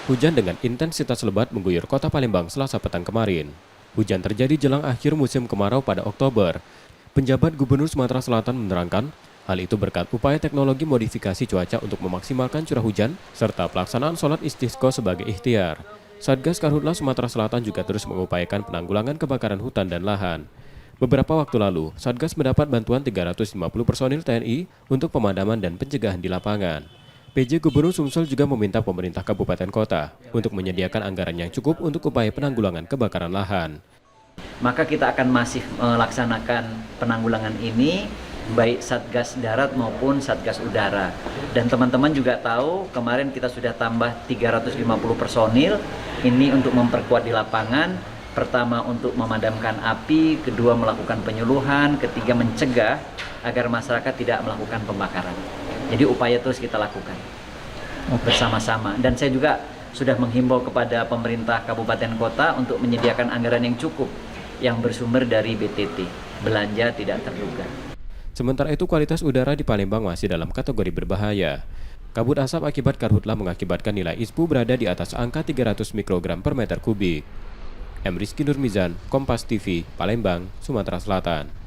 Hujan dengan intensitas lebat mengguyur kota Palembang Selasa petang kemarin. Hujan terjadi jelang akhir musim kemarau pada Oktober. Penjabat Gubernur Sumatera Selatan menerangkan, hal itu berkat upaya teknologi modifikasi cuaca untuk memaksimalkan curah hujan serta pelaksanaan sholat istisqa sebagai ikhtiar. Satgas Karhutla Sumatera Selatan juga terus mengupayakan penanggulangan kebakaran hutan dan lahan. Beberapa waktu lalu, Satgas mendapat bantuan 350 personil TNI untuk pemadaman dan pencegahan di lapangan. PJ Gubernur Sumsel juga meminta pemerintah kabupaten kota untuk menyediakan anggaran yang cukup untuk upaya penanggulangan kebakaran lahan. Maka kita akan masih melaksanakan penanggulangan ini baik Satgas Darat maupun Satgas Udara. Dan teman-teman juga tahu kemarin kita sudah tambah 350 personil ini untuk memperkuat di lapangan. Pertama untuk memadamkan api, kedua melakukan penyuluhan, ketiga mencegah agar masyarakat tidak melakukan pembakaran. Jadi upaya terus kita lakukan bersama-sama. Dan saya juga sudah menghimbau kepada pemerintah kabupaten kota untuk menyediakan anggaran yang cukup yang bersumber dari BTT, belanja tidak terduga. Sementara itu kualitas udara di Palembang masih dalam kategori berbahaya. Kabut asap akibat karhutla mengakibatkan nilai ISPU berada di atas angka 300 mikrogram per meter kubik. M. Rizky Nurmizan, Kompas TV, Palembang, Sumatera Selatan.